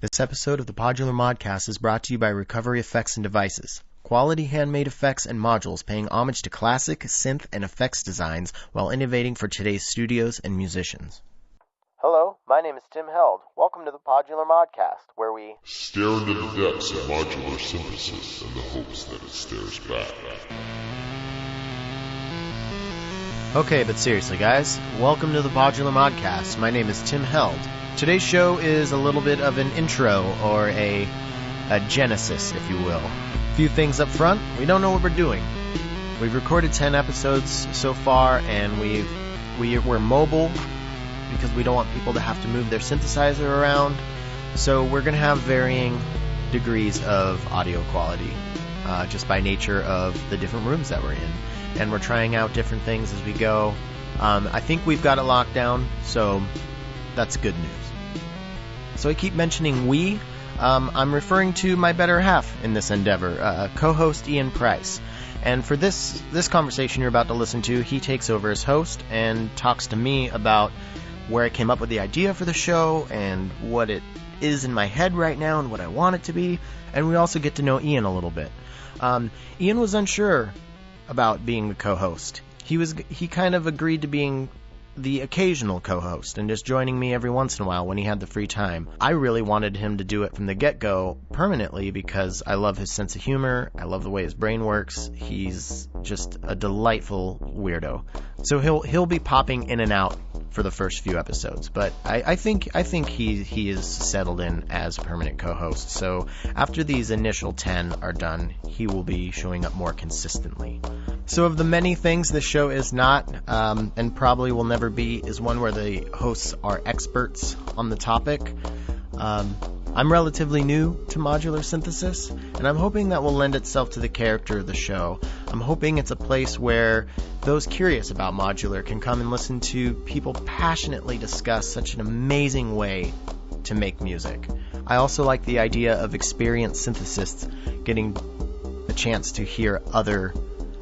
This episode of the Podular Modcast is brought to you by Recovery Effects and Devices. Quality handmade effects and modules paying homage to classic synth and effects designs while innovating for today's studios and musicians. Hello, my name is Tim Held. Welcome to the Podular Modcast, where we stare into the depths of modular synthesis in the hopes that it stares back. Okay, but seriously, guys, welcome to the Podular Modcast. My name is Tim Held. Today's show is a little bit of an intro, or a genesis, if you will. A few things up front. We don't know what we're doing. We've recorded 10 episodes so far, and we're mobile because we don't want people to have to move their synthesizer around. So we're going to have varying degrees of audio quality, just by nature of the different rooms that we're in. And we're trying out different things as we go. I think we've got it locked down, so that's good news. So I keep mentioning we. I'm referring to my better half in this endeavor, co-host Ian Price. And for this conversation you're about to listen to, he takes over as host and talks to me about where I came up with the idea for the show and what it is in my head right now and what I want it to be. And we also get to know Ian a little bit. Ian was unsure about being the co-host. He kind of agreed to being the occasional co-host and just joining me every once in a while when he had the free time. I really wanted him to do it from the get-go permanently because I love his sense of humor. I love the way his brain works. He's just a delightful weirdo. So he'll be popping in and out for the first few episodes, but I think he is settled in as permanent co-host. So after these initial 10 are done, he will be showing up more consistently. So of the many things this show is not, and probably will never be, is one where the hosts are experts on the topic. I'm relatively new to modular synthesis, and I'm hoping that will lend itself to the character of the show. I'm hoping it's a place where those curious about modular can come and listen to people passionately discuss such an amazing way to make music. I also like the idea of experienced synthesists getting a chance to hear other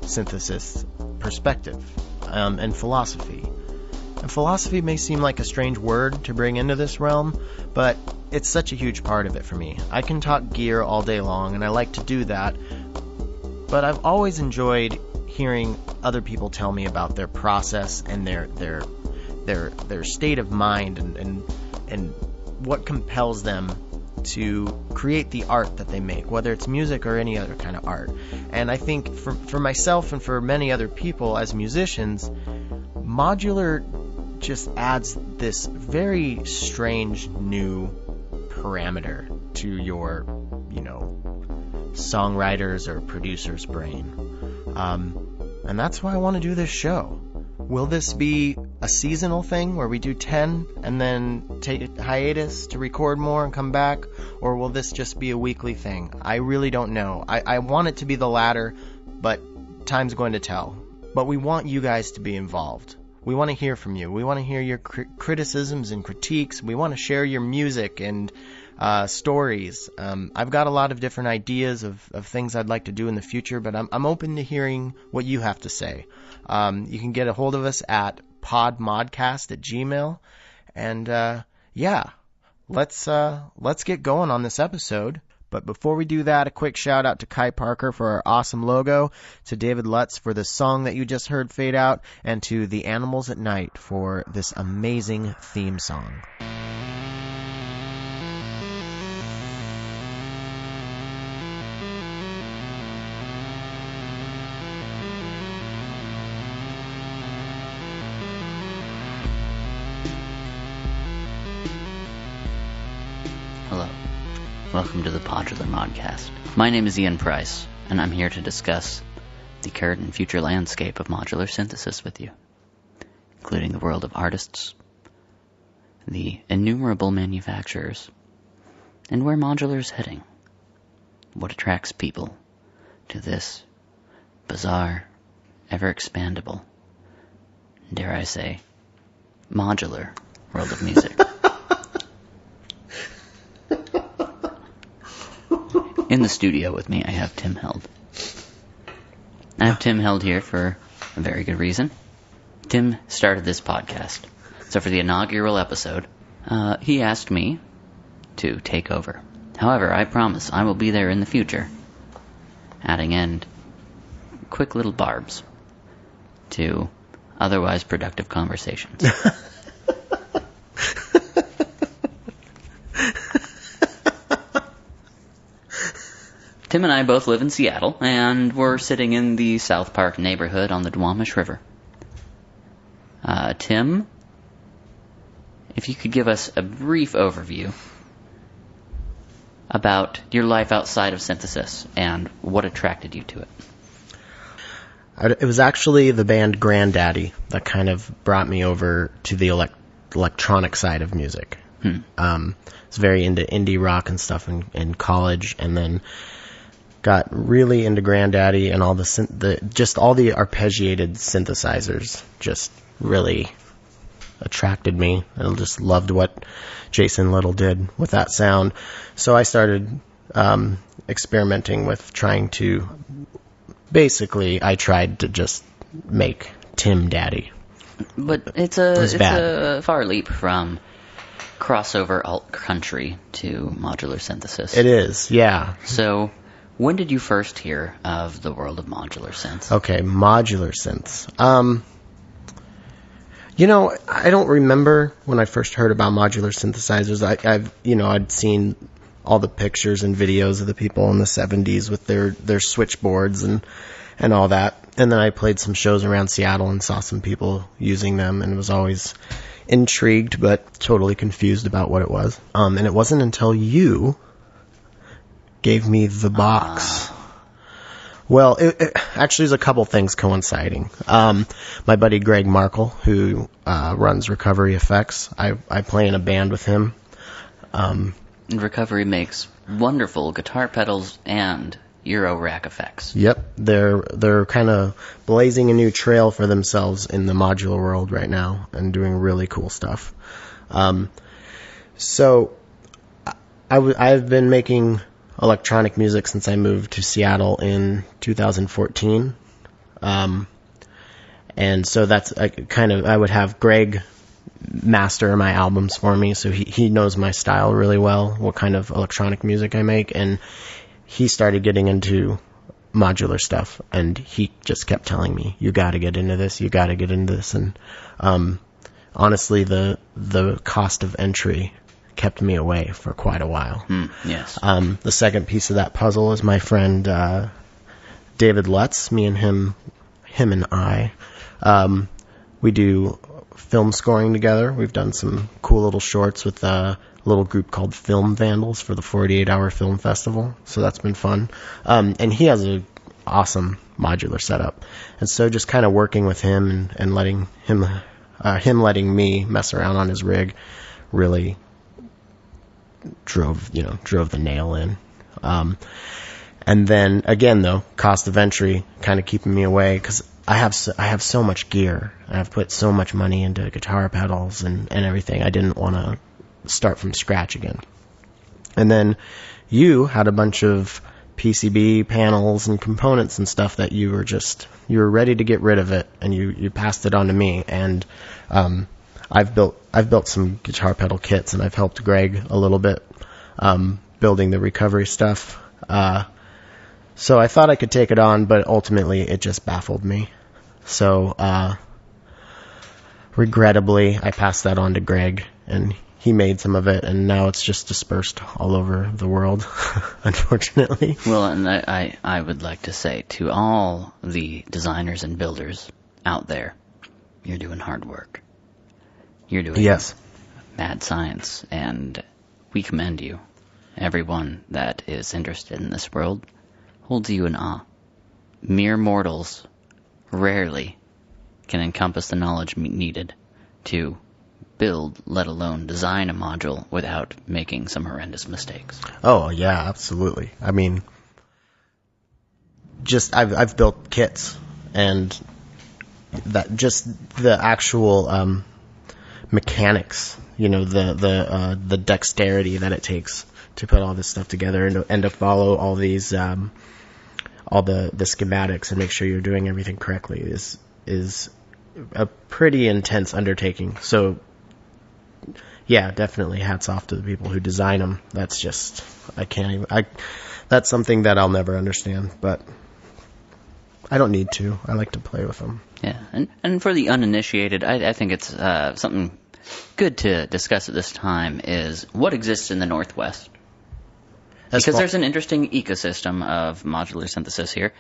synthesists' perspective and philosophy. And philosophy may seem like a strange word to bring into this realm, but it's such a huge part of it for me. I can talk gear all day long, and I like to do that, but I've always enjoyed hearing other people tell me about their process and their state of mind and what compels them to create the art that they make, whether it's music or any other kind of art. And I think for myself and for many other people as musicians, modular just adds this very strange new parameter to your, songwriter's or producer's brain. And that's why I want to do this show. Will this be a seasonal thing where we do 10 and then take a hiatus to record more and come back? Or will this just be a weekly thing? I really don't know. I want it to be the latter, but time's going to tell. But we want you guys to be involved. We want to hear from you. We want to hear your criticisms and critiques. We want to share your music and stories. I've got a lot of different ideas of things I'd like to do in the future, but I'm open to hearing what you have to say. You can get a hold of us at podmodcast@gmail.com. And let's get going on this episode. But before we do that, a quick shout out to Kai Parker for our awesome logo, to David Lutz for the song that you just heard fade out, and to The Animals at Night for this amazing theme song. Welcome to the Podular Modcast. My name is Ian Price, and I'm here to discuss the current and future landscape of modular synthesis with you, including the world of artists, the innumerable manufacturers, and where modular is heading. What attracts people to this bizarre, ever-expandable, dare I say, modular world of music. In the studio with me, I have Tim Held. I have Tim Held here for a very good reason. Tim started this podcast. So for the inaugural episode, he asked me to take over. However, I promise I will be there in the future, adding in quick little barbs to otherwise productive conversations. Tim and I both live in Seattle, and we're sitting in the South Park neighborhood on the Duwamish River. Tim, if you could give us a brief overview about your life outside of synthesis and what attracted you to it. It was actually the band Granddaddy that kind of brought me over to the electronic side of music. I was very into indie rock and stuff in college, and then got really into Granddaddy and all just all the arpeggiated synthesizers just really attracted me. I just loved what Jason Little did with that sound. So I started experimenting with trying to... Basically, I tried to just make Tim Daddy. But it's a far leap from crossover alt country to modular synthesis. It is, yeah. So, when did you first hear of the world of modular synths? Okay, modular synths. I don't remember when I first heard about modular synthesizers. I'd seen all the pictures and videos of the people in the 70s with their switchboards and all that. And then I played some shows around Seattle and saw some people using them and was always intrigued but totally confused about what it was. And it wasn't until you gave me the box. Well, it actually there's a couple things coinciding. My buddy Greg Markle, who runs Recovery Effects, I play in a band with him. Recovery makes wonderful guitar pedals and Euro rack effects. Yep, they're kind of blazing a new trail for themselves in the modular world right now and doing really cool stuff. So I've been making electronic music since I moved to Seattle in 2014. And so that's I would have Greg master my albums for me, so he knows my style really well, what kind of electronic music I make, and he started getting into modular stuff, and he just kept telling me, you gotta get into this, and honestly, the cost of entry kept me away for quite a while. Yes. The second piece of that puzzle is my friend David Lutz. Me and him and I, we do film scoring together. We've done some cool little shorts with a little group called Film Vandals for the 48-Hour Film Festival, so that's been fun. And he has an awesome modular setup, and so just kind of working with him and letting him letting me mess around on his rig really drove the nail in. And then again, though, cost of entry kind of keeping me away, because I have so much gear. I've put so much money into guitar pedals and everything. I didn't want to start from scratch again. And then you had a bunch of PCB panels and components and stuff that you were ready to get rid of it, and you passed it on to me. And I've built some guitar pedal kits, and I've helped Greg a little bit building the recovery stuff. So I thought I could take it on, but ultimately it just baffled me. So regrettably, I passed that on to Greg, and he made some of it, and now it's just dispersed all over the world, unfortunately. Well, and I would like to say to all the designers and builders out there, you're doing hard work. You're doing mad science, and we commend you. Everyone that is interested in this world holds you in awe. Mere mortals rarely can encompass the knowledge needed to build, let alone design a module without making some horrendous mistakes. Oh, yeah, absolutely. I mean, I've built kits, and that just the actual mechanics, the dexterity that it takes to put all this stuff together and to follow all these all the schematics and make sure you're doing everything correctly is a pretty intense undertaking. So yeah, definitely hats off to the people who design them. That's just, that's something that I'll never understand, but I don't need to. I like to play with them. Yeah, and for the uninitiated, I think it's something good to discuss at this time is what exists in the Northwest. Because there's an interesting ecosystem of modular synthesis here.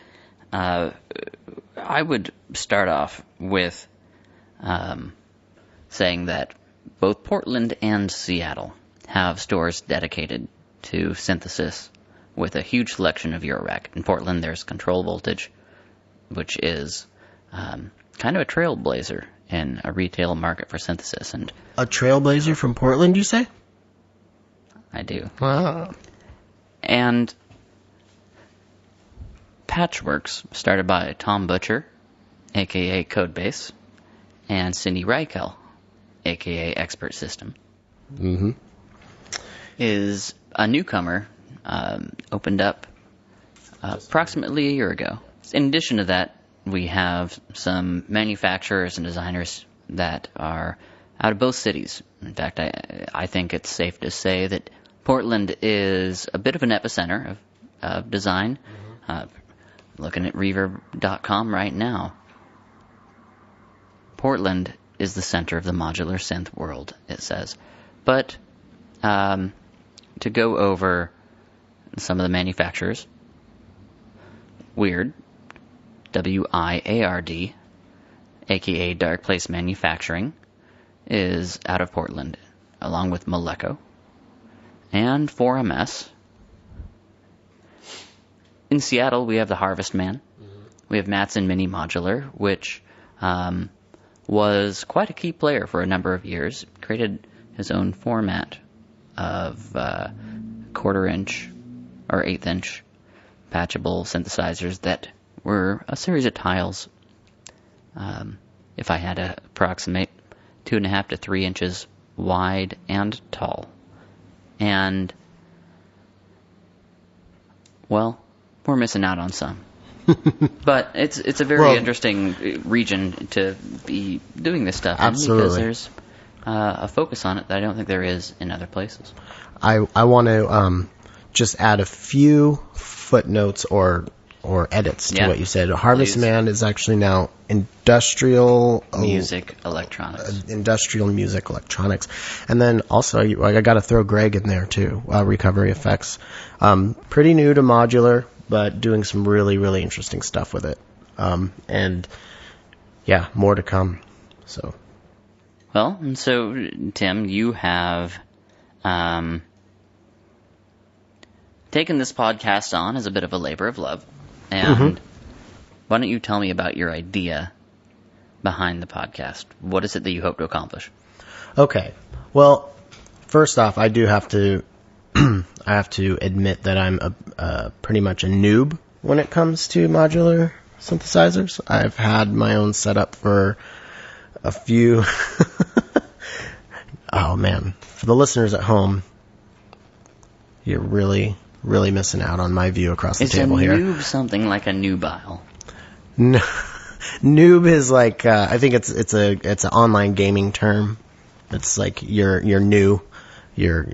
I would start off with saying that both Portland and Seattle have stores dedicated to synthesis with a huge selection of Eurorack. In Portland, there's Control Voltage, which is kind of a trailblazer in a retail market for synthesis. And a trailblazer from Portland, you say? I do. Wow. And Patchworks, started by Tom Butcher, a.k.a. Codebase, and Cindy Reichel, a.k.a. Expert System, is a newcomer, opened up approximately a year ago. In addition to that, we have some manufacturers and designers that are out of both cities. In fact, I think it's safe to say that Portland is a bit of an epicenter of design. Looking at Reverb.com right now, Portland is the center of the modular synth world, it says. But to go over some of the manufacturers, Weird, WIARD, aka Dark Place Manufacturing, is out of Portland, along with Moleco and 4MS. In Seattle, we have the Harvest Man. We have Matson Mini Modular, which was quite a key player for a number of years. Created his own format of quarter-inch or eighth-inch patchable synthesizers that were a series of tiles. If I had to approximate, 2.5 to 3 inches wide and tall. And, well, we're missing out on some. But it's a very interesting region to be doing this stuff in. Absolutely. Because there's a focus on it that I don't think there is in other places. I want to just add a few footnotes or edits to what you said. Harvest Man is actually now industrial music electronics. Industrial music electronics. And then also, I got to throw Greg in there too, Recovery Effects. Pretty new to modular, but doing some really, really interesting stuff with it. And yeah, more to come. So. Well, and so, Tim, you have taken this podcast on as a bit of a labor of love. And why don't you tell me about your idea behind the podcast? What is it that you hope to accomplish? Okay. Well, first off, I do have to I have to admit that I'm pretty much a noob when it comes to modular synthesizers. I've had my own setup for a few. Oh man, for the listeners at home, you're really missing out on my view across the table here. Is a noob something like a nubile? No, noob is like I think it's an online gaming term. It's like you're new, you're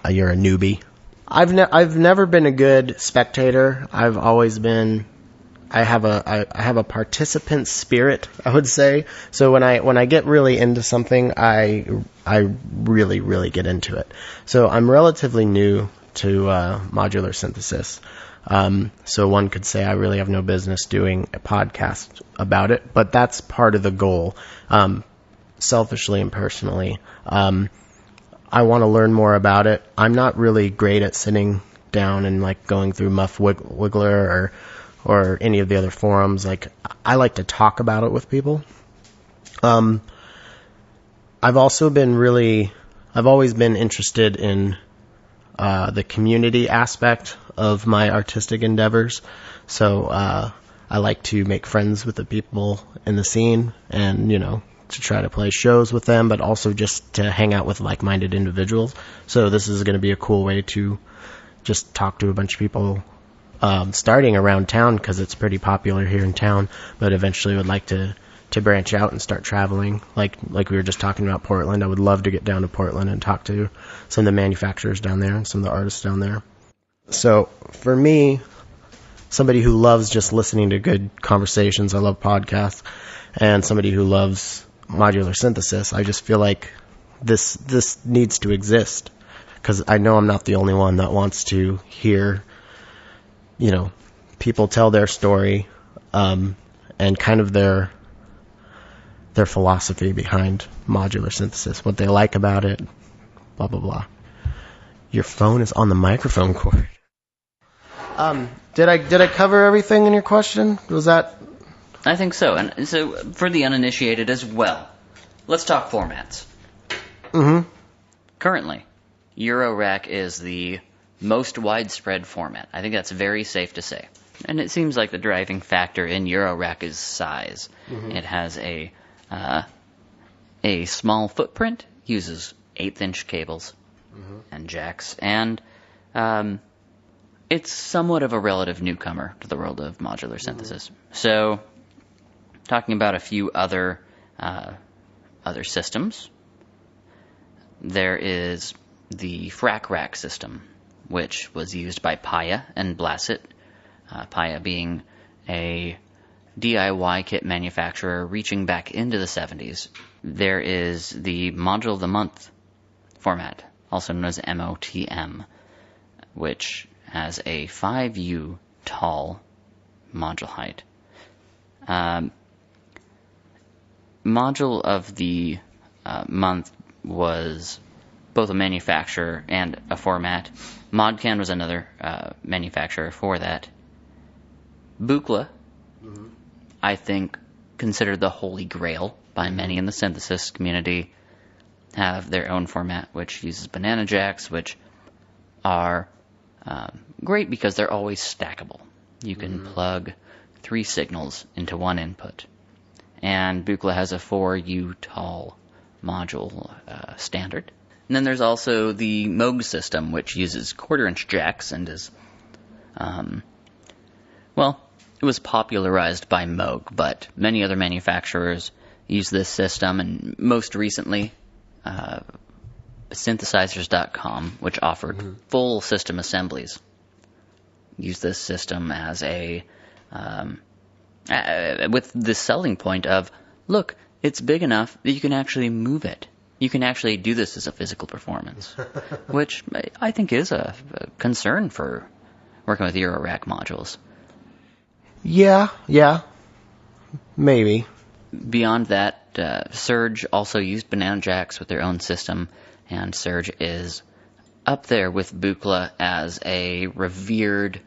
a newbie. I've never been a good spectator. I've always been. I have a participant spirit, I would say. So when I get really into something, I really get into it. So I'm relatively new to modular synthesis. So one could say I really have no business doing a podcast about it, but that's part of the goal. Selfishly and personally, I want to learn more about it. I'm not really great at sitting down and like going through Muff Wiggler or any of the other forums. Like, I like to talk about it with people. I've always been interested in the community aspect of my artistic endeavors. So I like to make friends with the people in the scene and, to try to play shows with them, but also just to hang out with like-minded individuals. So this is going to be a cool way to just talk to a bunch of people starting around town, because it's pretty popular here in town, but eventually would like to to branch out and start traveling. Like we were just talking about Portland. I would love to get down to Portland and talk to some of the manufacturers down there and some of the artists down there. So for me, somebody who loves just listening to good conversations, I love podcasts, and somebody who loves modular synthesis, I just feel like this needs to exist, because I know I'm not the only one that wants to hear, people tell their story, and kind of their philosophy behind modular synthesis, what they like about it, blah, blah, blah. Your phone is on the microphone cord. Did I cover everything in your question? Was that... I think so. And so, for the uninitiated as well, let's talk formats. Mm-hmm. Currently, Eurorack is the most widespread format. I think that's very safe to say. And it seems like the driving factor in Eurorack is size. Mm-hmm. It has a small footprint, uses 1/8-inch cables and jacks, and it's somewhat of a relative newcomer to the world of modular synthesis. So, talking about a few other systems, there is the Frac Rack system, which was used by Paya and Blasset. Paya being a DIY kit manufacturer reaching back into the 70s. There is the Module of the Month format, also known as MOTM, which has a 5U tall module height. Module of the Month was both a manufacturer and a format. Modcan was another manufacturer for that. Buchla, I think, considered the holy grail by many in the synthesis community, have their own format which uses banana jacks, which are great because they're always stackable. You can plug 3 signals into one input. And Buchla has a 4U tall module standard. And then there's also the Moga System, which uses 1/4-inch jacks and is, it was popularized by Moog, but many other manufacturers use this system, and most recently, synthesizers.com, which offered full system assemblies, use this system as with the selling point of, look, it's big enough that you can actually move it. You can actually do this as a physical performance, which I think is a concern for working with Eurorack modules. Yeah, maybe. Beyond that, Surge also used banana jacks with their own system, and Surge is up there with Buchla as a revered,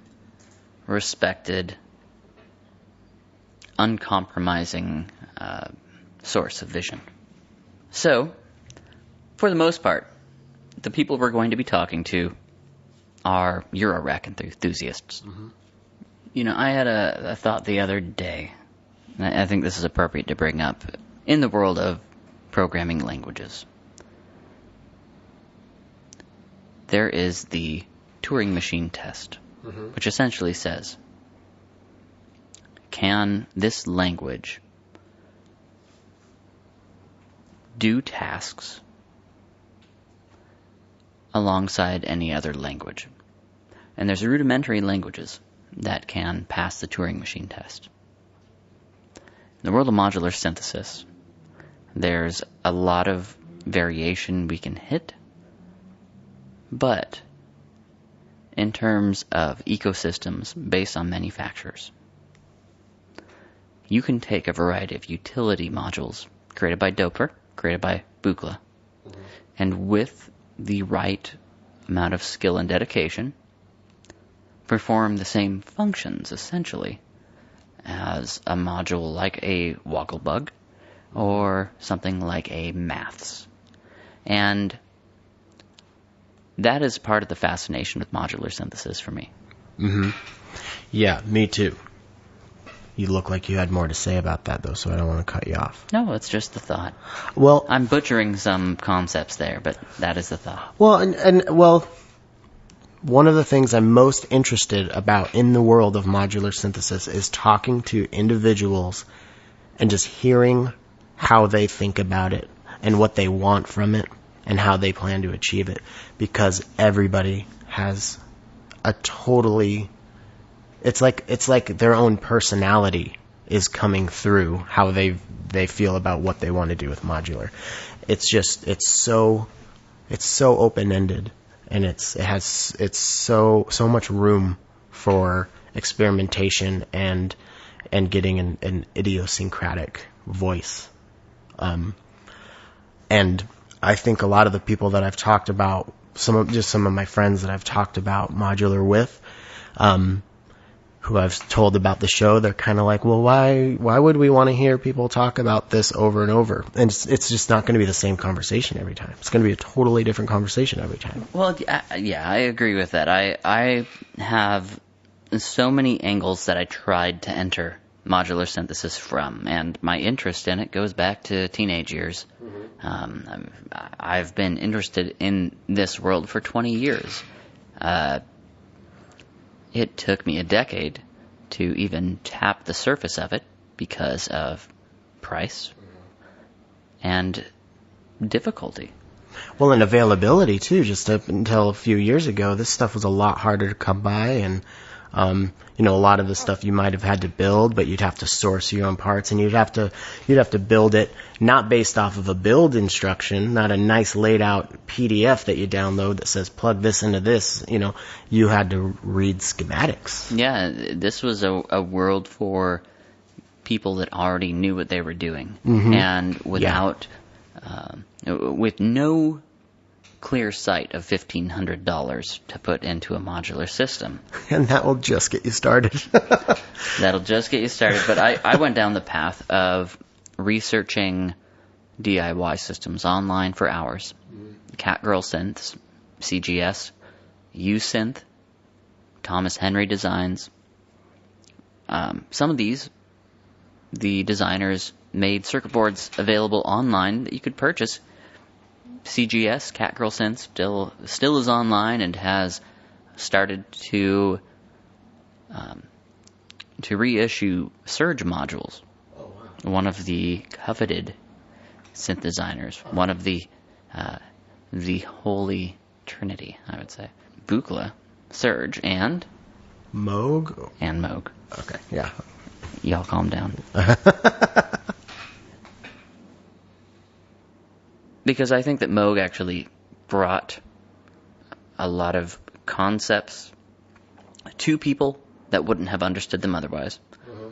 respected, uncompromising source of vision. So, for the most part, the people we're going to be talking to are Eurorack enthusiasts. I had a thought the other day, and I think this is appropriate to bring up, in the world of programming languages. There is the Turing machine test, which essentially says, can this language do tasks alongside any other language? And there's rudimentary languages that can pass the Turing machine test. In the world of modular synthesis, there's a lot of variation we can hit, but in terms of ecosystems based on manufacturers, you can take a variety of utility modules created by Doppler, created by Buchla, and with the right amount of skill and dedication, perform the same functions, essentially, as a module like a Wogglebug or something like a Maths. And that is part of the fascination with modular synthesis for me. Yeah, me too. You look like you had more to say about that, though, so I don't want to cut you off. No, it's just the thought. Well, I'm butchering some concepts there, but that is the thought. Well, and one of the things I'm most interested about in the world of modular synthesis is talking to individuals and just hearing how they think about it and what they want from it and how they plan to achieve it, because everybody has a totally, it's like their own personality is coming through how they feel about what they want to do with modular. It's so open-ended, and it's so much room for experimentation and getting an idiosyncratic voice. And I think a lot of the people that I've talked about, some of my friends that I've talked about modular with, who I've told about the show, they're kind of like, well, why would we want to hear people talk about this over and over? And it's just not going to be the same conversation every time. It's going to be a totally different conversation every time. Well, yeah, I agree with that. I have so many angles that I tried to enter modular synthesis from, and my interest in it goes back to teenage years. Mm-hmm. I've been interested in this world for 20 years. It took me a decade to even tap the surface of it because of price and difficulty. Well, and availability too. Just up until a few years ago, this stuff was a lot harder to come by, and a lot of the stuff you might have had to build, but you'd have to source your own parts, and you'd have to build it not based off of a build instruction, not a nice laid out PDF that you download that says plug this into this. You had to read schematics. Yeah, this was a world for people that already knew what they were doing, mm-hmm. and without with no clear sight of $1,500 to put into a modular system. And that will just get you started. That'll just get you started. But I went down the path of researching DIY systems online for hours. Catgirl synths, CGS, U-Synth, Thomas Henry designs. Some of these, the designers made circuit boards available online that you could purchase. CGS, Catgirl Synth, still is online and has started to reissue Surge modules. Oh, wow. One of the coveted synth designers, one of the holy trinity, I would say. Buchla, Surge, and Moog. And Moog. Okay, yeah. Y'all calm down. Because I think that Moog actually brought a lot of concepts to people that wouldn't have understood them otherwise. Mm-hmm.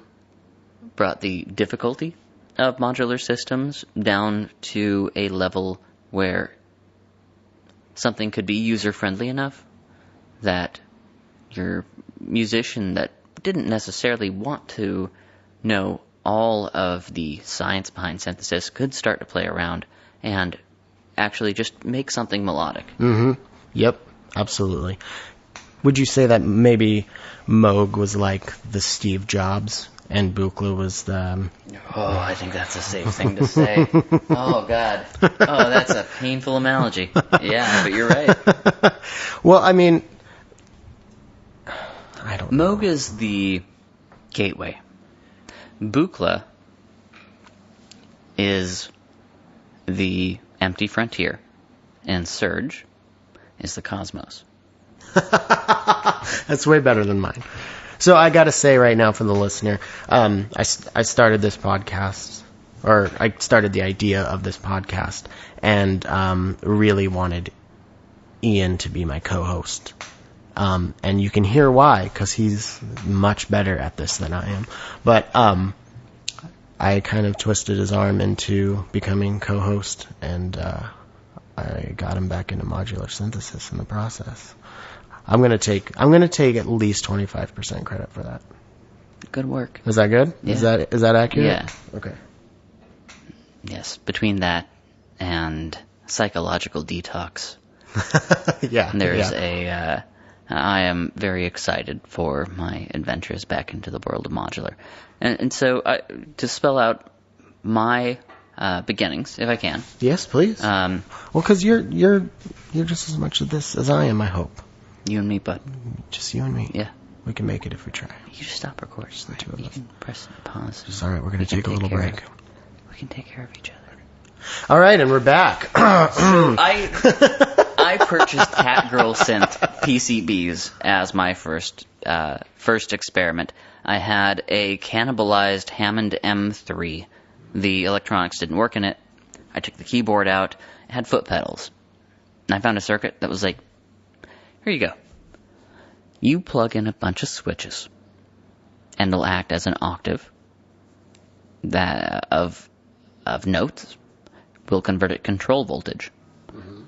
Brought the difficulty of modular systems down to a level where something could be user-friendly enough that your musician that didn't necessarily want to know all of the science behind synthesis could start to play around and actually just make something melodic. Mm-hmm. Yep, absolutely. Would you say that maybe Moog was like the Steve Jobs and Buchla was the... Oh, I think that's a safe thing to say. Oh, God. Oh, that's a painful analogy. Yeah, but you're right. Well, I mean, I don't know. Moog is the gateway. Buchla is the empty frontier, and Surge is the cosmos. That's way better than mine. So I got to say right now for the listener, I started this podcast, or I started the idea of this podcast, and really wanted Ian to be my co-host. And you can hear why, because he's much better at this than I am. But I kind of twisted his arm into becoming co-host, and I got him back into modular synthesis in the process. I'm gonna take at least 25% credit for that. Good work. Is that good? Yeah. Is that accurate? Yeah. Okay. Yes, between that and psychological detox. Yeah. There's I am very excited for my adventures back into the world of modular. And so to spell out my beginnings, if I can. Yes, please. Well, because you're just as much of this as I am, I hope. You and me, bud. Just you and me. Yeah. We can make it if we try. You just stop recording. Just the two of You us. can press pause. It's all right. We're going to take a little break. We can take care of each other. All right, and we're back. I purchased Cat Girl Synth PCBs as my first experiment. I had a cannibalized Hammond M3. The electronics didn't work in it. I took the keyboard out. It had foot pedals. And I found a circuit that was like, here you go. You plug in a bunch of switches, and it'll act as an octave of notes. We'll convert it to control voltage. Mm-hmm.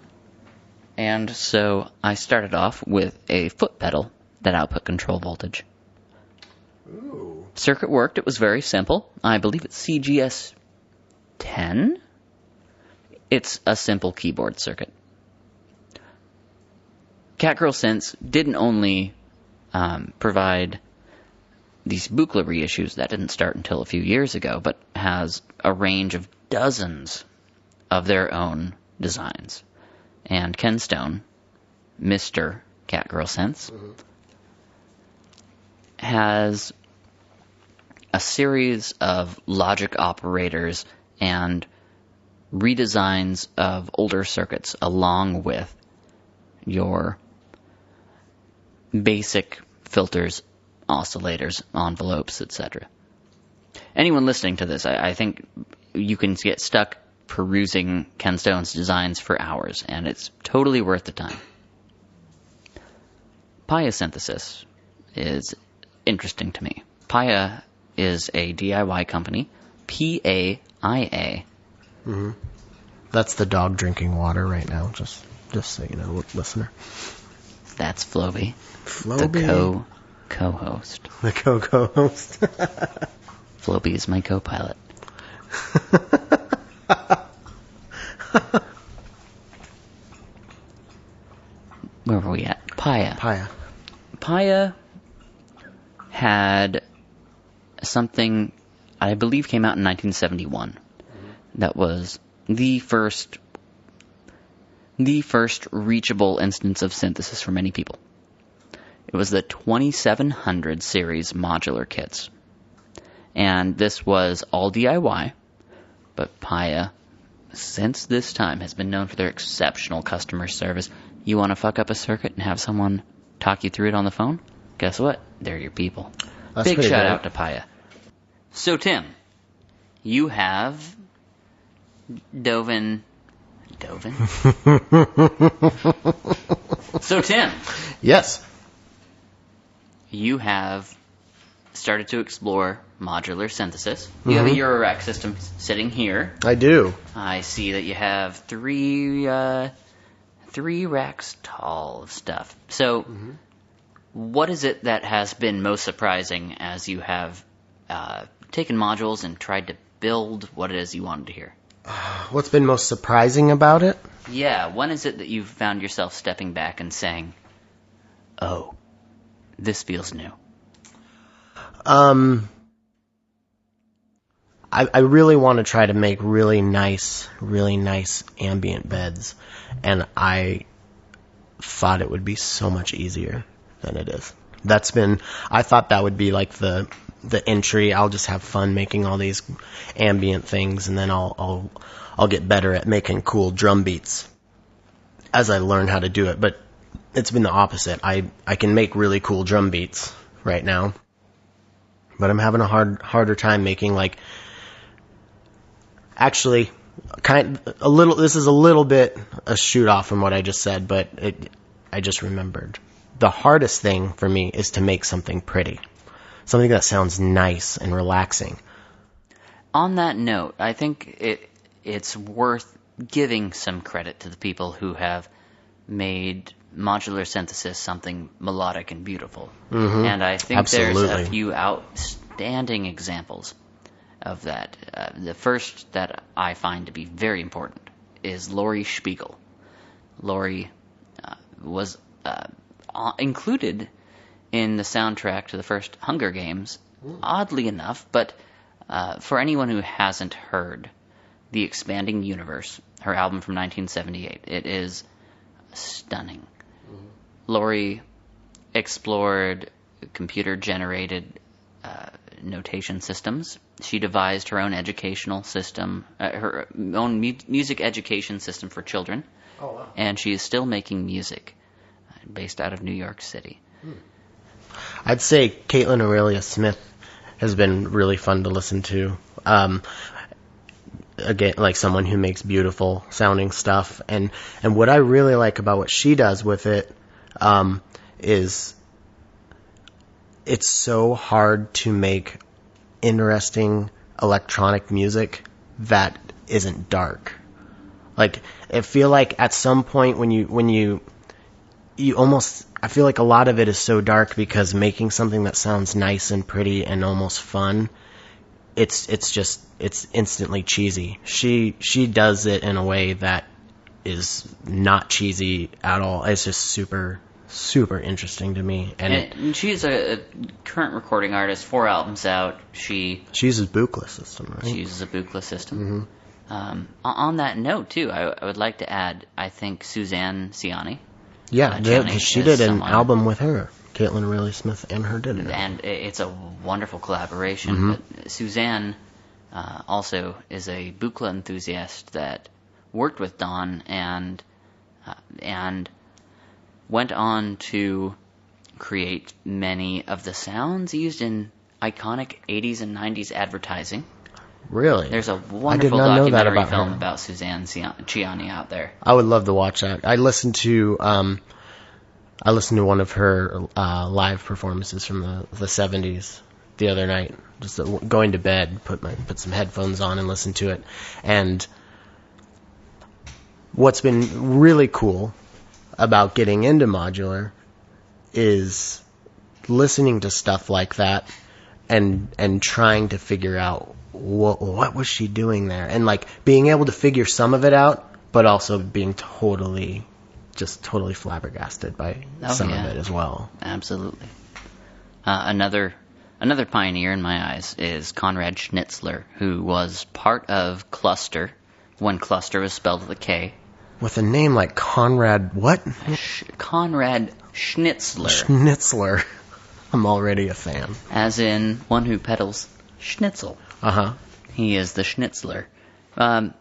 And so I started off with a foot pedal that output control voltage. Ooh. Circuit worked. It was very simple. I believe it's CGS 10. It's a simple keyboard circuit. Catgirl Synths didn't only provide these buchla reissues, that didn't start until a few years ago, but has a range of dozens of their own designs. And Ken Stone, Mr. Catgirl Synths, has a series of logic operators and redesigns of older circuits along with your basic filters, oscillators, envelopes, etc. Anyone listening to this, I think you can get stuck perusing Ken Stone's designs for hours, and it's totally worth the time. Paya Synthesis is interesting to me. Paya is a DIY company, P-A-I-A. Mm-hmm. That's the dog drinking water right now, just so you know, listener. That's Floby. Floby. The co-host. The co-host. Floby is my co-pilot. Where were we at? Paya. Paya had something, I believe, came out in 1971. Mm-hmm. That was the first reachable instance of synthesis for many people. It was the 2700 series modular kits. And this was all DIY, but Paya, since this time, has been known for their exceptional customer service. You want to fuck up a circuit and have someone talk you through it on the phone? Guess what? They're your people. That's Big shout great. out to Paya. So, Tim, you have Dovin. So, Tim. Yes. You have started to explore modular synthesis. You have a Eurorack system sitting here. I do. I see that you have three racks tall of stuff. So, what is it that has been most surprising as you have taken modules and tried to build what it is you wanted to hear? What's been most surprising about it? Yeah, when is it that you've found yourself stepping back and saying, oh, this feels new? I really want to try to make really nice ambient beds, and I thought it would be so much easier than it is. I thought that would be like the entry. I'll just have fun making all these ambient things, and then I'll get better at making cool drum beats as I learn how to do it. But it's been the opposite. I can make really cool drum beats right now, but I'm having a harder time making like. Actually, this is a little bit a shoot off from what I just said, but I just remembered. The hardest thing for me is to make something pretty. Something that sounds nice and relaxing. On that note, I think it's worth giving some credit to the people who have made modular synthesis something melodic and beautiful. Mm-hmm. And I think Absolutely. There's a few outstanding examples of that. The first that I find to be very important is Laurie Spiegel. Laurie was included in the soundtrack to the first Hunger Games, oddly enough, but for anyone who hasn't heard The Expanding Universe, her album from 1978, it is stunning. Mm-hmm. Laurie explored computer-generated notation systems. She devised her own educational system, her own music education system for children. Oh, wow. And she is still making music, based out of New York City. I'd say Caitlin Aurelia Smith has been really fun to listen to. Again, like someone who makes beautiful sounding stuff. And what I really like about what she does with it is it's so hard to make interesting electronic music that isn't dark. Like, I feel like at some point when you almost, I feel like a lot of it is so dark because making something that sounds nice and pretty and almost fun, it's instantly cheesy. She does it in a way that is not cheesy at all. It's just super interesting to me. And she's a current recording artist, 4 albums out. She uses a Buchla system, right? She uses a Buchla system. On that note, too, I would like to add, I think Suzanne Ciani. Yeah, because she did an album with her. Caitlin Aurelia Smith and her did it. And it's a wonderful collaboration. But Suzanne also is a Buchla enthusiast that worked with Don and went on to create many of the sounds used in iconic 80s and 90s advertising. Really? There's a wonderful documentary film about Suzanne Ciani out there. I would love to watch that. I listened to one of her live performances from the 70s the other night. Just going to bed, put some headphones on and listen to it. And what's been really cool about getting into modular is listening to stuff like that and trying to figure out what was she doing there, and like being able to figure some of it out, but also being totally flabbergasted by some of it as well. Absolutely. Another pioneer in my eyes is Conrad Schnitzler, who was part of Cluster when Cluster was spelled with a K. With a name like Conrad what? Conrad Schnitzler. Schnitzler. I'm already a fan. As in one who peddles schnitzel. Uh-huh. He is the Schnitzler. Conrad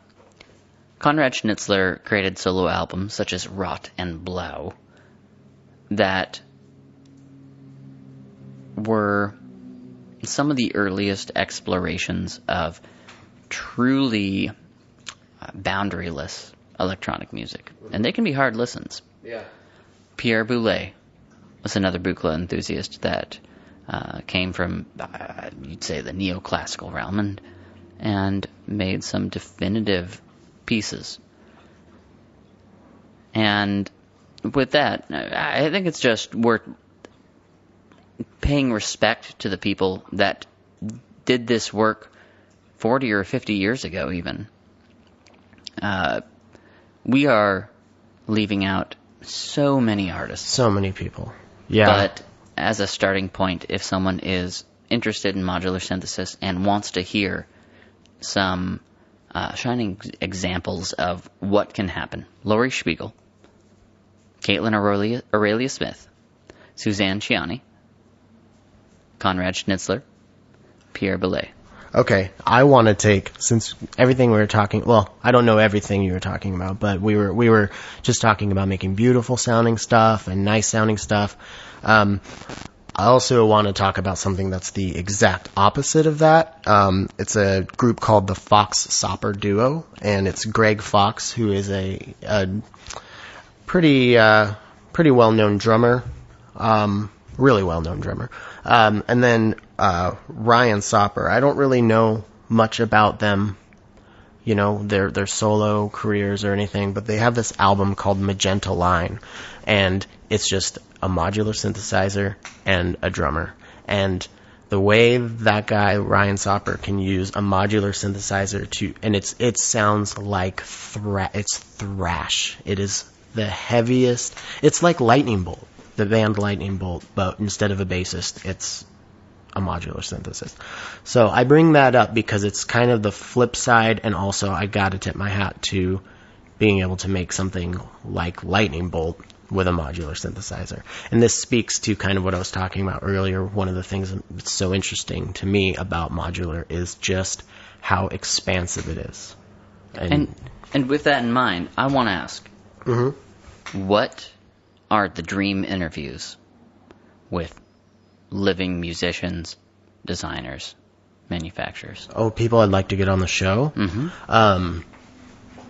Schnitzler created solo albums such as Rot and Blau that were some of the earliest explorations of truly boundaryless electronic music. And they can be hard listens. Yeah. Pierre Boulez was another Buchla enthusiast that came from, you'd say, the neoclassical realm and made some definitive pieces. And with that, I think it's just worth paying respect to the people that did this work 40 or 50 years ago even. We are leaving out so many artists. So many people. Yeah. But as a starting point, if someone is interested in modular synthesis and wants to hear some shining examples of what can happen, Laurie Spiegel, Caitlin Aurelia Smith, Suzanne Ciani, Conrad Schnitzler, Pierre Boulez. Okay, I want to take, since everything we were talking, well, I don't know everything you were talking about, but we were just talking about making beautiful sounding stuff and nice sounding stuff. I also want to talk about something that's the exact opposite of that. It's a group called the Fox Sopper Duo, and it's Greg Fox, who is a pretty well-known drummer, really well-known drummer. And then Ryan Sopper. I don't really know much about them, their solo careers or anything, but they have this album called Magenta Line, and it's just a modular synthesizer and a drummer. And the way that guy, Ryan Sopper, can use a modular synthesizer and it sounds like it's thrash. It is the heaviest. It's like Lightning Bolt, the band Lightning Bolt, but instead of a bassist, it's a modular synthesis. So I bring that up because it's kind of the flip side, and also I gotta tip my hat to being able to make something like Lightning Bolt with a modular synthesizer. And this speaks to kind of what I was talking about earlier. One of the things that's so interesting to me about modular is just how expansive it is. And with that in mind, I want to ask, what are the dream interviews with living musicians, designers, manufacturers? Oh, people I'd like to get on the show?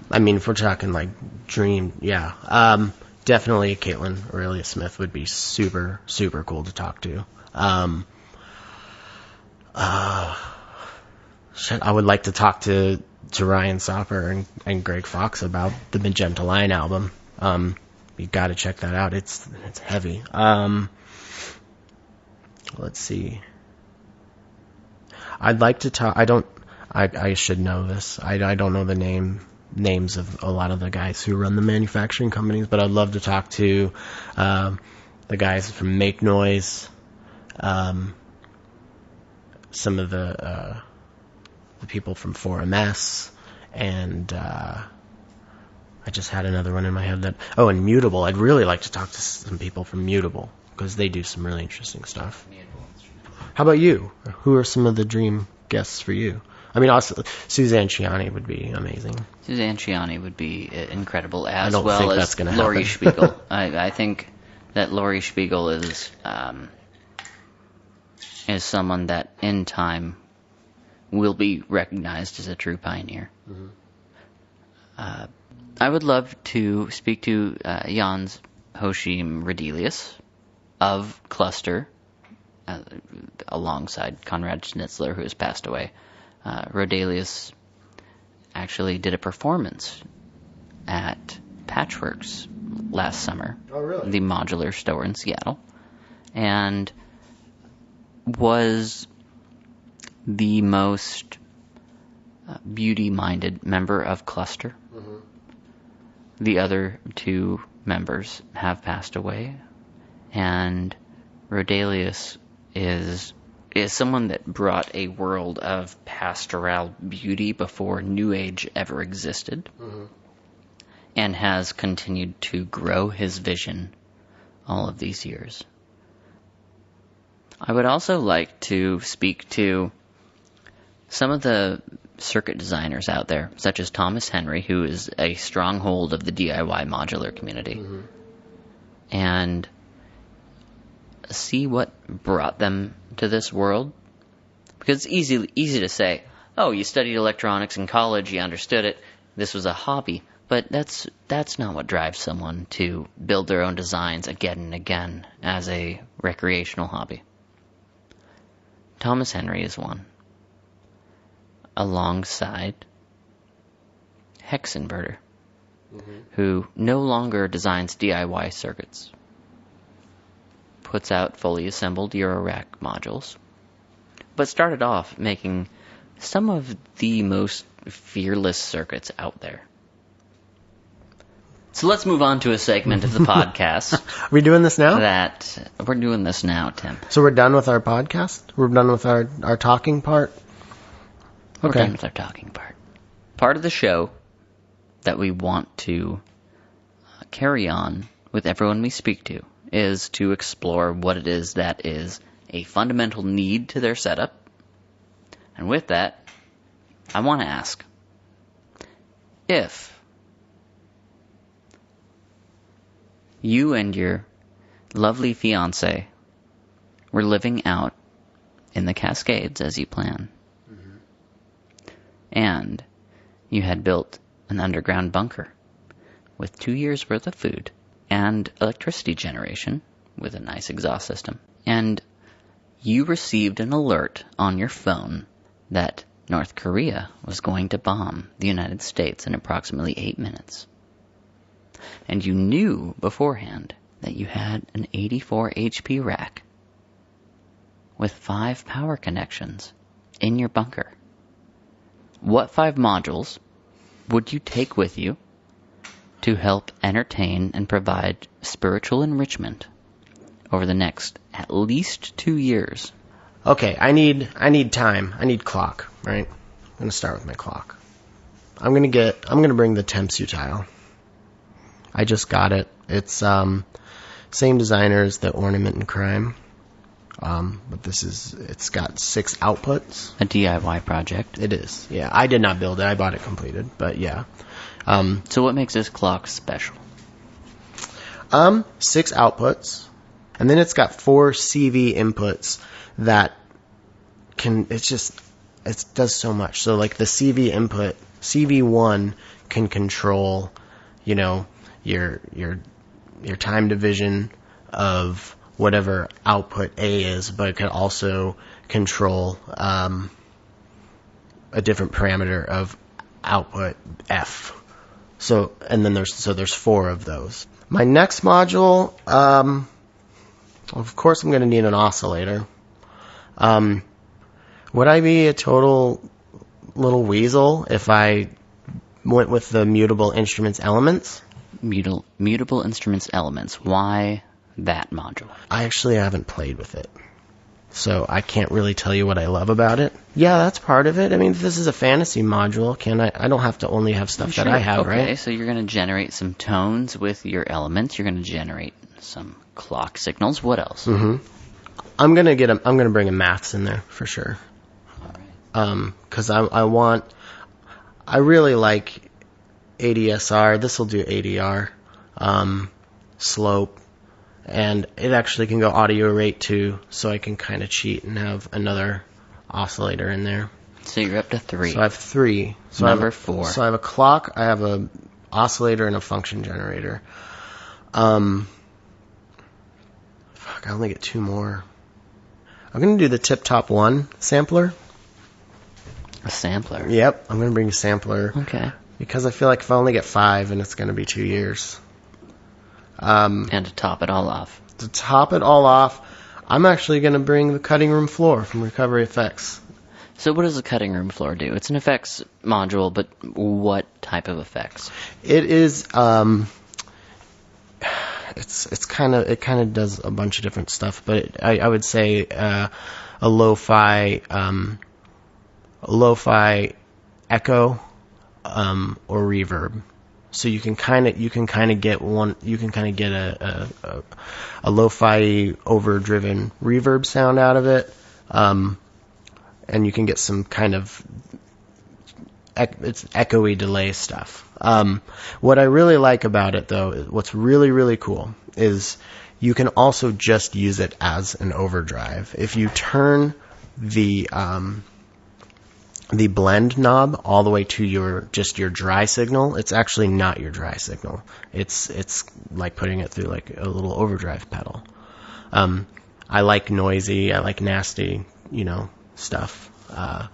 I mean, if we're talking like dream, yeah. Definitely Caitlin Irelia Smith would be super, super cool to talk to. I would like to talk to Ryan Sopper and Greg Fox about the Magenta Line album. You got to check that out. It's heavy. Let's see. I'd like to talk. I should know this. I don't know the names of a lot of the guys who run the manufacturing companies, but I'd love to talk to the guys from Make Noise, some of the people from 4MS, and I just had another one in my head and Mutable. I'd really like to talk to some people from Mutable because they do some really interesting stuff. How about you? Who are some of the dream guests for you? I mean, also, Suzanne Ciani would be amazing. Suzanne Ciani would be incredible, as well as Laurie Spiegel. I think that Laurie Spiegel is someone that in time will be recognized as a true pioneer. I would love to speak to Jans Hoshim Redelius of Cluster, alongside Conrad Schnitzler, who has passed away. Rodelius actually did a performance at Patchworks last summer. Oh, really? The modular store in Seattle. And was the most beauty-minded member of Cluster. The other two members have passed away. And Rodelius is someone that brought a world of pastoral beauty before New Age ever existed, and has continued to grow his vision all of these years. I would also like to speak to some of the circuit designers out there, such as Thomas Henry, who is a stronghold of the DIY modular community, and see what brought them to this world. Because it's easy to say, oh, you studied electronics in college, you understood it, this was a hobby. But that's not what drives someone to build their own designs again and again as a recreational hobby. Thomas Henry is one, alongside Hexenberger, who no longer designs DIY circuits, puts out fully assembled Eurorack modules, but started off making some of the most fearless circuits out there. So let's move on to a segment of the podcast. Are we doing this now? We're doing this now, Tim. So we're done with our podcast? We're done with our talking part? We're done with our talking part. Part of the show that we want to carry on with everyone we speak to is to explore what it is that is a fundamental need to their setup. And with that, I want to ask, if you and your lovely fiancé were living out in the Cascades as you plan, and you had built an underground bunker with 2 years' worth of food and electricity generation with a nice exhaust system, and you received an alert on your phone that North Korea was going to bomb the United States in approximately 8 minutes. And you knew beforehand that you had an 84 HP rack with 5 power connections in your bunker. What 5 modules would you take with you to help entertain and provide spiritual enrichment over the next at least 2 years? Okay, I need time. I need clock, right? I'm going to start with my clock. I'm going to bring the Temps Utile. I just got it. It's same designer as the Ornament and Crime. But it's got 6 outputs. A DIY project. It is, yeah. I did not build it. I bought it completed, but yeah. So what makes this clock special? 6 outputs, and then it's got 4 CV inputs that it does so much. So like the CV input, CV1 can control, your time division of whatever output A is, but it could also control a different parameter of output F. So there's 4 of those. My next module, of course I'm going to need an oscillator. Would I be a total little weasel if I went with the mutable instruments elements? Mutable instruments elements. Why that module? I actually haven't played with it, so I can't really tell you what I love about it. Yeah, that's part of it. I mean, if this is a fantasy module, I don't have to only have stuff that I have, okay, right? Okay, so you're going to generate some tones with your elements. You're going to generate some clock signals. What else? Mm-hmm. I'm gonna bring a maths in there for sure. All right. Because I really like ADSR. This will do ADR, slope, and it actually can go audio rate too, so I can kind of cheat and have another oscillator in there. So you're up to 3. So I have 3. So Number 4. So I have a clock, I have a oscillator, and a function generator. I only get 2 more. I'm going to do the Tip Top 1 sampler. A sampler? Yep, I'm going to bring a sampler. Okay. Because I feel like if I only get 5, and it's going to be 2 years. And to top it all off. To top it all off, I'm actually going to bring the cutting room floor from Recovery Effects. So what does the cutting room floor do? It's an effects module, but what type of effects? It is, it kind of does a bunch of different stuff, but I would say a lo-fi echo or reverb. So you can kind of get a lo-fi overdriven reverb sound out of it, and you can get some kind of it's echoey delay stuff. What I really like about it, though, what's really, really cool is you can also just use it as an overdrive. If you turn the blend knob all the way to your dry signal, it's actually not your dry signal. It's like putting it through like a little overdrive pedal. I like noisy, I like nasty, stuff. Yeah,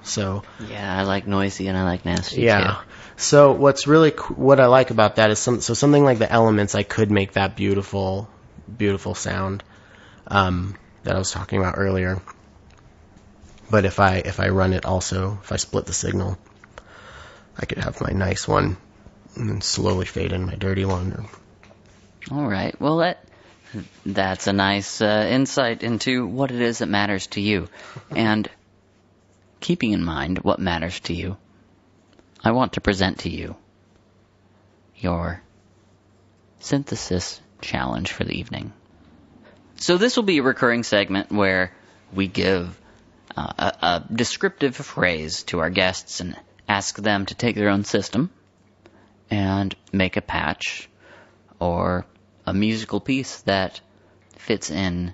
I like noisy and I like nasty too. So what I like about that is something like the elements, I could make that beautiful, beautiful sound that I was talking about earlier. But if I run it also, if I split the signal, I could have my nice one and then slowly fade in my dirty one. All right. Well, that's a nice insight into what it is that matters to you. And keeping in mind what matters to you, I want to present to you your synthesis challenge for the evening. So this will be a recurring segment where we give a descriptive phrase to our guests and ask them to take their own system and make a patch or a musical piece that fits in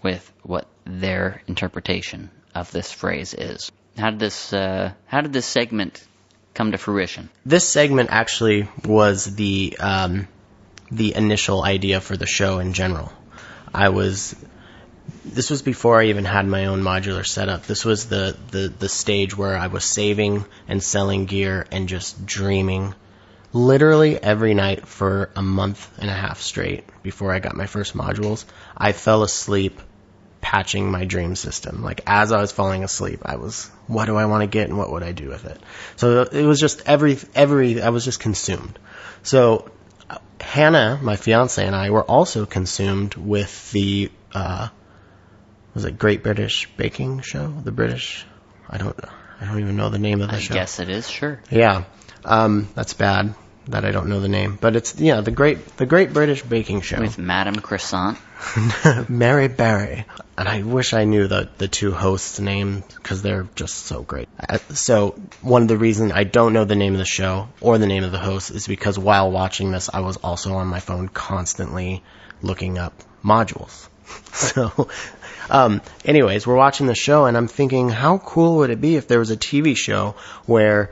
with what their interpretation of this phrase is. How did this segment come to fruition? This segment actually was the initial idea for the show in general. This was before I even had my own modular setup. This was the stage where I was saving and selling gear and just dreaming literally every night for a month and a half straight before I got my first modules. I fell asleep patching my dream system. Like, as I was falling asleep, I was, what do I want to get and what would I do with it? So it was just I was just consumed. So Hannah, my fiance, and I were also consumed with the was it Great British Baking Show? The British? I don't even know the name of the show. I guess it is, sure. Yeah. That's bad. that I don't know the name, but it's the Great British Baking Show with Madame Croissant, Mary Berry, and I wish I knew the two hosts' names because they're just so great. So one of the reasons I don't know the name of the show or the name of the host is because while watching this, I was also on my phone constantly looking up modules. So, anyways, we're watching the show, and I'm thinking, how cool would it be if there was a TV show where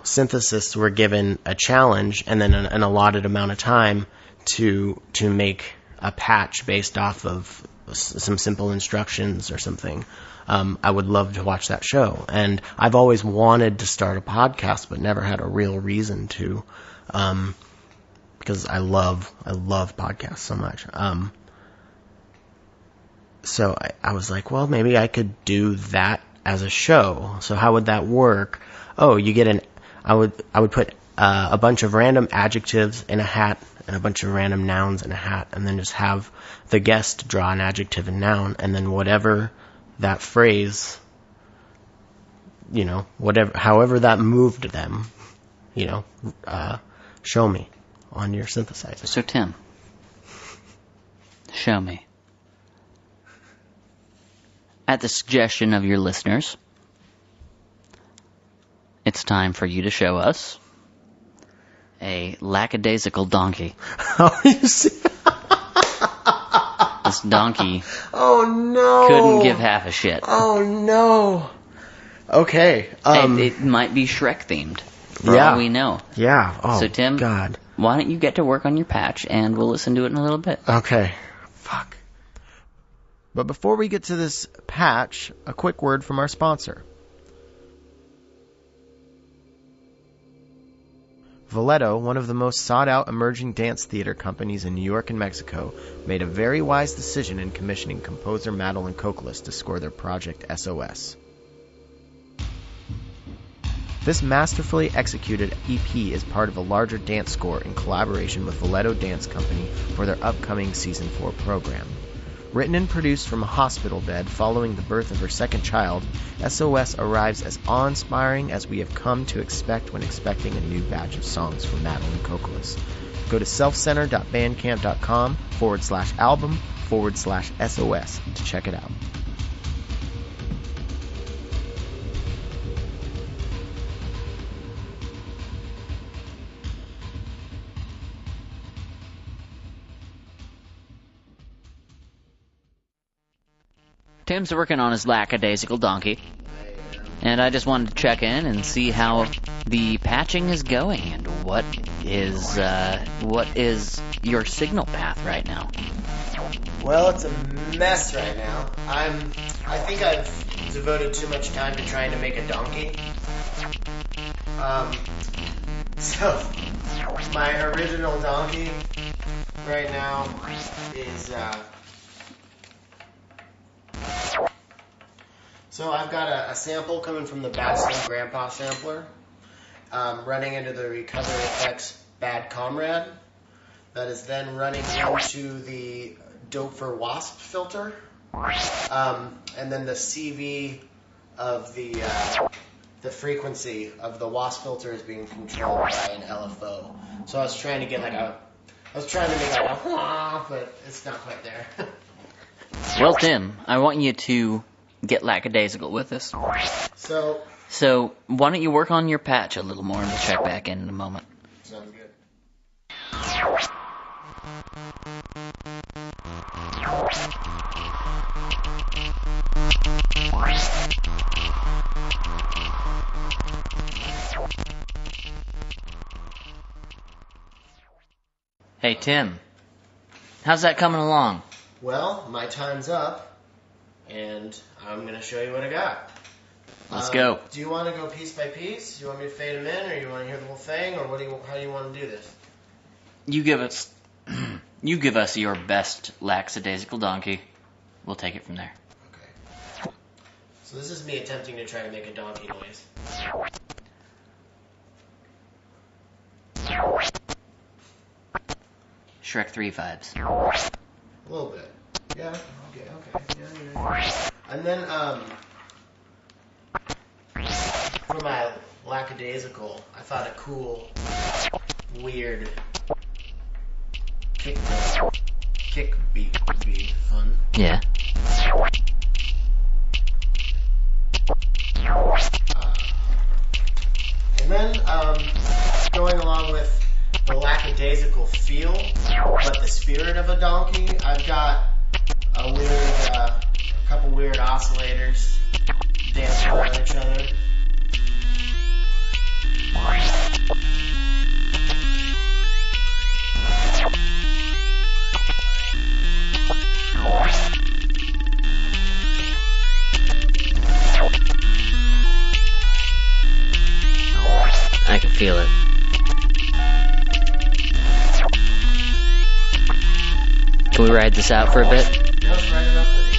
synthesists were given a challenge and then an allotted amount of time to make a patch based off of some simple instructions or something. I would love to watch that show. And I've always wanted to start a podcast, but never had a real reason to, because I love podcasts so much. So I was like, well, maybe I could do that as a show. So how would that work? Oh, you get I would put a bunch of random adjectives in a hat and a bunch of random nouns in a hat, and then just have the guest draw an adjective and noun, and then whatever that phrase, however that moved them, show me on your synthesizer. So Tim, show me. At the suggestion of your listeners, it's time for you to show us a lackadaisical donkey. Oh, you see? This donkey Oh, no. couldn't give half a shit. Oh, no. Okay. It might be Shrek themed, for all we know. Yeah. Oh, so Tim, God. Why don't you get to work on your patch, and we'll listen to it in a little bit. Okay. Fuck. But before we get to this patch, a quick word from our sponsor. Vallejo, one of the most sought-out emerging dance theater companies in New York and Mexico, made a very wise decision in commissioning composer Madeline Kokolas to score their project SOS. This masterfully executed EP is part of a larger dance score in collaboration with Vallejo Dance Company for their upcoming Season 4 program. Written and produced from a hospital bed following the birth of her second child, SOS arrives as awe-inspiring as we have come to expect when expecting a new batch of songs from Madeline Kokolas. Go to selfcenter.bandcamp.com/album/SOS to check it out. Tim's working on his lackadaisical donkey, and I just wanted to check in and see how the patching is going and what is your signal path right now. Well, it's a mess right now. I think I've devoted too much time to trying to make a donkey. So my original donkey right now is so I've got a sample coming from the Bastion Grandpa sampler, running into the Recover Effects Bad Comrade, that is then running into the Dope for Wasp filter, and then the CV of the frequency of the Wasp filter is being controlled by an LFO. So I was trying to make like a but it's not quite there. Well, Tim, I want you to get lackadaisical with us. So why don't you work on your patch a little more, and we'll check back in a moment. Sounds good. Hey, Tim, how's that coming along? Well, my time's up, and I'm going to show you what I got. Let's go. Do you want to go piece by piece? Do you want me to fade them in, or you want to hear the whole thing, or how do you want to do this? You give us your best lackadaisical donkey. We'll take it from there. Okay. So this is me attempting to try to make a donkey noise. Shrek 3 vibes. A little bit. Yeah, okay. Yeah. And then, for my lackadaisical. I thought a cool, weird kick beat would be fun. Yeah. And then, going along with the lackadaisical feel, but the spirit of a donkey, I've got a couple weird oscillators dancing around each other. I can feel it. Can we ride this out for a bit? Yeah, let's ride it out for a bit.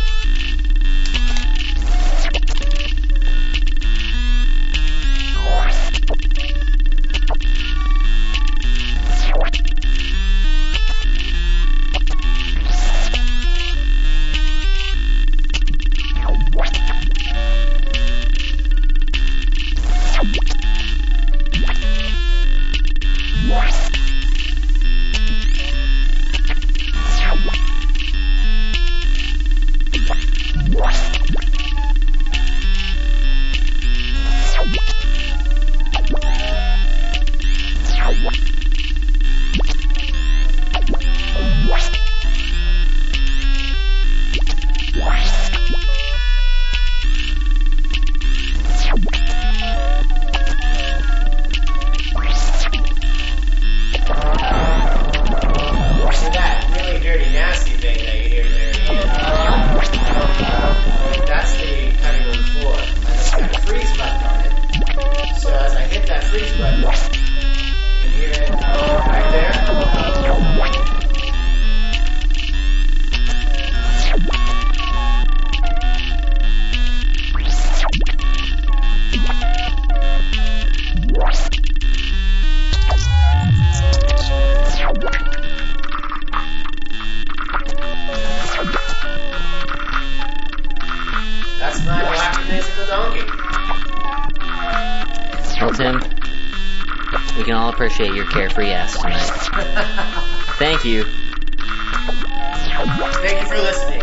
Well, Tim, we can all appreciate your carefree ass tonight. Thank you. Thank you for listening.